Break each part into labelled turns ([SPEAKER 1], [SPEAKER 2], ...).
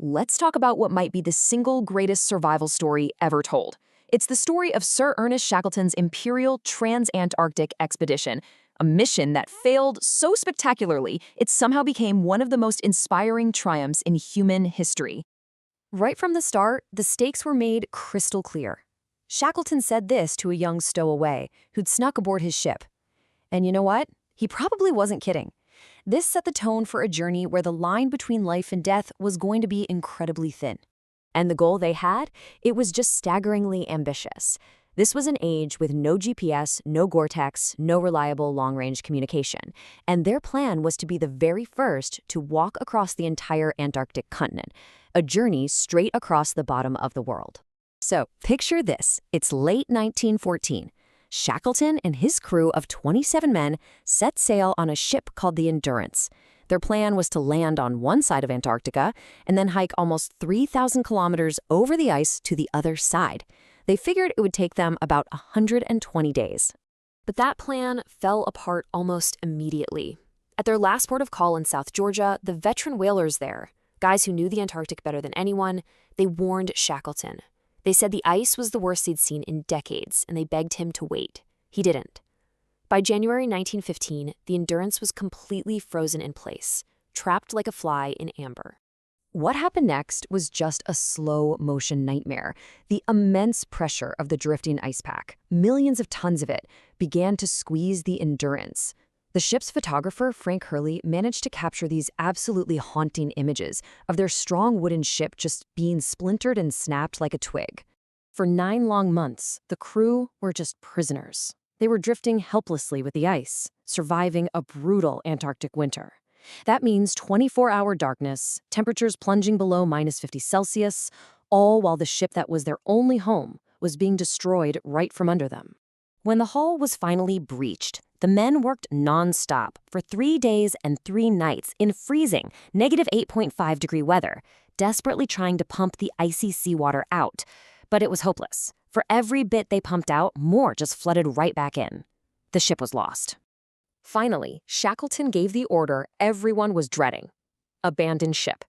[SPEAKER 1] let's talk about what might be the single greatest survival story ever told. It's the story of Sir Ernest Shackleton's Imperial Trans-Antarctic Expedition, a mission that failed so spectacularly it somehow became one of the most inspiring triumphs in human history. Right from the start, the stakes were made crystal clear. Shackleton said this to a young stowaway who'd snuck aboard his ship. And you know what? He probably wasn't kidding. This set the tone for a journey where the line between life and death was going to be incredibly thin. And the goal they had? It was just staggeringly ambitious. This was an age with no GPS, no Gore-Tex, no reliable long-range communication. And their plan was to be the very first to walk across the entire Antarctic continent, a journey straight across the bottom of the world. So, picture this. It's late 1914. Shackleton and his crew of 27 men set sail on a ship called the Endurance. Their plan was to land on one side of Antarctica and then hike almost 3,000 kilometers over the ice to the other side. They figured it would take them about 120 days. But that plan fell apart almost immediately. At their last port of call in South Georgia, the veteran whalers there, guys who knew the Antarctic better than anyone, they warned Shackleton. They said the ice was the worst they'd seen in decades, and they begged him to wait. He didn't. By January 1915, the Endurance was completely frozen in place, trapped like a fly in amber. What happened next was just a slow-motion nightmare. The immense pressure of the drifting ice pack, millions of tons of it, began to squeeze the Endurance. The ship's photographer, Frank Hurley, managed to capture these absolutely haunting images of their strong wooden ship just being splintered and snapped like a twig. For 9 long months, the crew were just prisoners. They were drifting helplessly with the ice, surviving a brutal Antarctic winter. That means 24-hour darkness, temperatures plunging below -50 Celsius, all while the ship that was their only home was being destroyed right from under them. When the hull was finally breached, the men worked non-stop for 3 days and 3 nights in freezing, -8.5-degree weather, desperately trying to pump the icy seawater out. But it was hopeless. For every bit they pumped out, more just flooded right back in. The ship was lost. Finally, Shackleton gave the order everyone was dreading: abandon ship.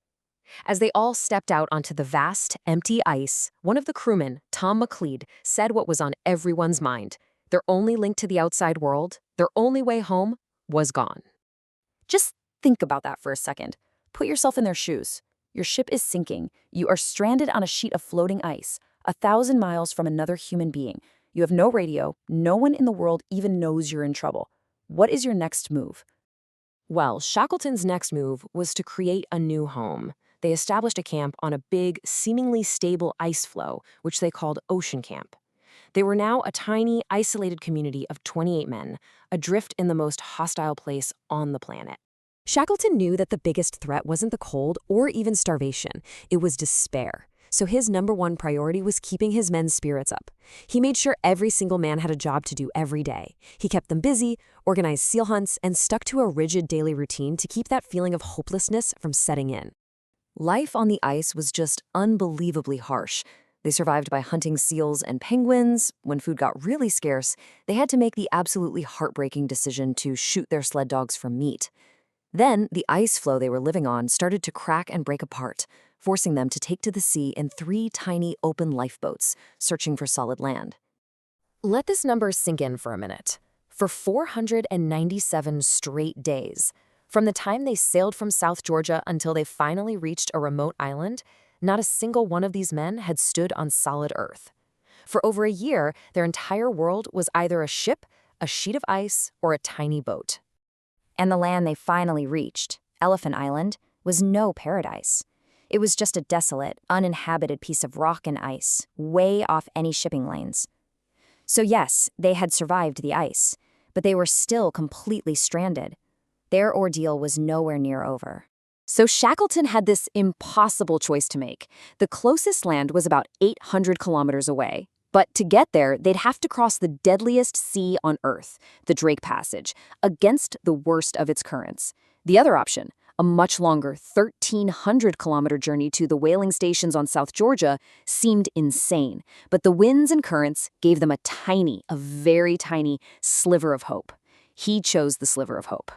[SPEAKER 1] As they all stepped out onto the vast, empty ice, one of the crewmen, Tom McLeod, said what was on everyone's mind. Their only link to the outside world, their only way home, was gone. Just think about that for a second. Put yourself in their shoes. Your ship is sinking. You are stranded on a sheet of floating ice, 1,000 miles from another human being. You have no radio. No one in the world even knows you're in trouble. What is your next move? Well, Shackleton's next move was to create a new home. They established a camp on a big, seemingly stable ice floe, which they called Ocean Camp. They were now a tiny, isolated community of 28 men, adrift in the most hostile place on the planet. Shackleton knew that the biggest threat wasn't the cold or even starvation. It was despair. So his #1 priority was keeping his men's spirits up. He made sure every single man had a job to do every day. He kept them busy, organized seal hunts, and stuck to a rigid daily routine to keep that feeling of hopelessness from setting in. Life on the ice was just unbelievably harsh. They survived by hunting seals and penguins. When food got really scarce, they had to make the absolutely heartbreaking decision to shoot their sled dogs for meat. Then, the ice floe they were living on started to crack and break apart, forcing them to take to the sea in 3 tiny open lifeboats, searching for solid land. Let this number sink in for a minute. For 497 straight days, from the time they sailed from South Georgia until they finally reached a remote island, not a single one of these men had stood on solid earth. For over a year, their entire world was either a ship, a sheet of ice, or a tiny boat. And the land they finally reached, Elephant Island, was no paradise. It was just a desolate, uninhabited piece of rock and ice, way off any shipping lanes. So yes, they had survived the ice, but they were still completely stranded. Their ordeal was nowhere near over. So Shackleton had this impossible choice to make. The closest land was about 800 kilometers away. But to get there, they'd have to cross the deadliest sea on Earth, the Drake Passage, against the worst of its currents. The other option, a much longer 1,300-kilometer journey to the whaling stations on South Georgia, seemed insane. But the winds and currents gave them a very tiny sliver of hope. He chose the sliver of hope.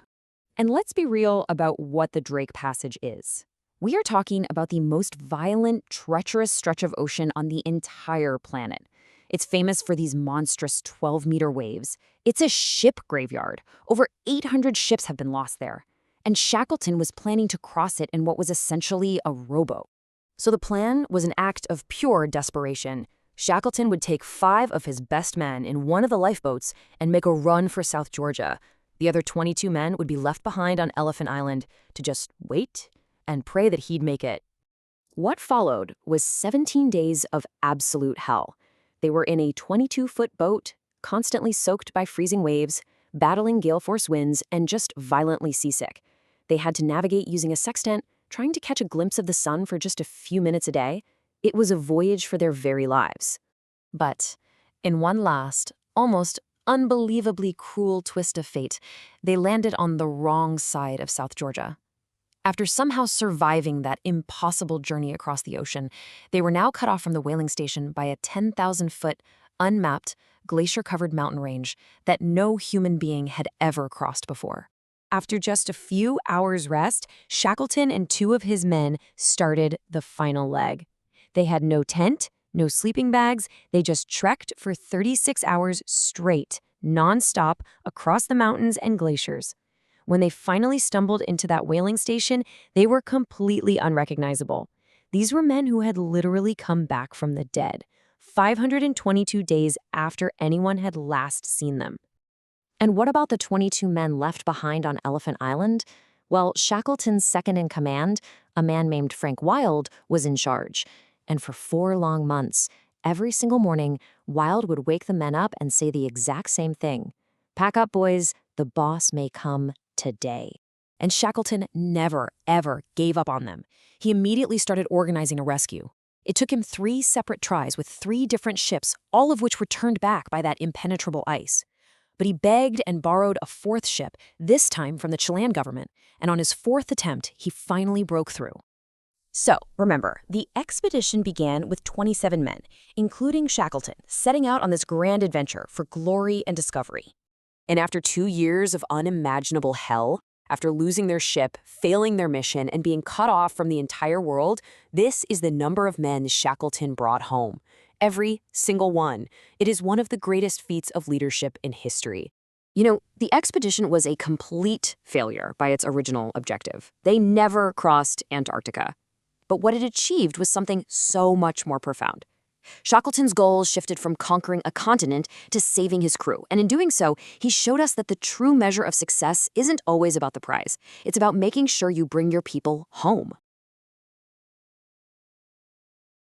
[SPEAKER 1] And let's be real about what the Drake Passage is. We are talking about the most violent, treacherous stretch of ocean on the entire planet. It's famous for these monstrous 12-meter waves. It's a ship graveyard. Over 800 ships have been lost there. And Shackleton was planning to cross it in what was essentially a rowboat. So the plan was an act of pure desperation. Shackleton would take 5 of his best men in one of the lifeboats and make a run for South Georgia. The other 22 men would be left behind on Elephant Island to just wait and pray that he'd make it. What followed was 17 days of absolute hell. They were in a 22-foot boat, constantly soaked by freezing waves, battling gale force winds, and just violently seasick. They had to navigate using a sextant, trying to catch a glimpse of the sun for just a few minutes a day. It was a voyage for their very lives. But in one last, almost unbelievably cruel twist of fate, they landed on the wrong side of South Georgia. After somehow surviving that impossible journey across the ocean, they were now cut off from the whaling station by a 10,000-foot, unmapped, glacier-covered mountain range that no human being had ever crossed before. After just a few hours' rest, Shackleton and 2 of his men started the final leg. They had no tent, no sleeping bags. They just trekked for 36 hours straight, non-stop, across the mountains and glaciers. When they finally stumbled into that whaling station, they were completely unrecognizable. These were men who had literally come back from the dead, 522 days after anyone had last seen them. And what about the 22 men left behind on Elephant Island? Well, Shackleton's second-in-command, a man named Frank Wild, was in charge. And for 4 long months, every single morning, Wild would wake the men up and say the exact same thing. "Pack up, boys. The boss may come today." And Shackleton never, ever gave up on them. He immediately started organizing a rescue. It took him 3 separate tries with 3 different ships, all of which were turned back by that impenetrable ice. But he begged and borrowed a 4th ship, this time from the Chilean government, and on his 4th attempt, he finally broke through. So, remember, the expedition began with 27 men, including Shackleton, setting out on this grand adventure for glory and discovery. And after 2 years of unimaginable hell, after losing their ship, failing their mission, and being cut off from the entire world, this is the number of men Shackleton brought home. Every single one. It is one of the greatest feats of leadership in history. You know, the expedition was a complete failure by its original objective. They never crossed Antarctica. But what it achieved was something so much more profound. Shackleton's goals shifted from conquering a continent to saving his crew, and in doing so, he showed us that the true measure of success isn't always about the prize. It's about making sure you bring your people home.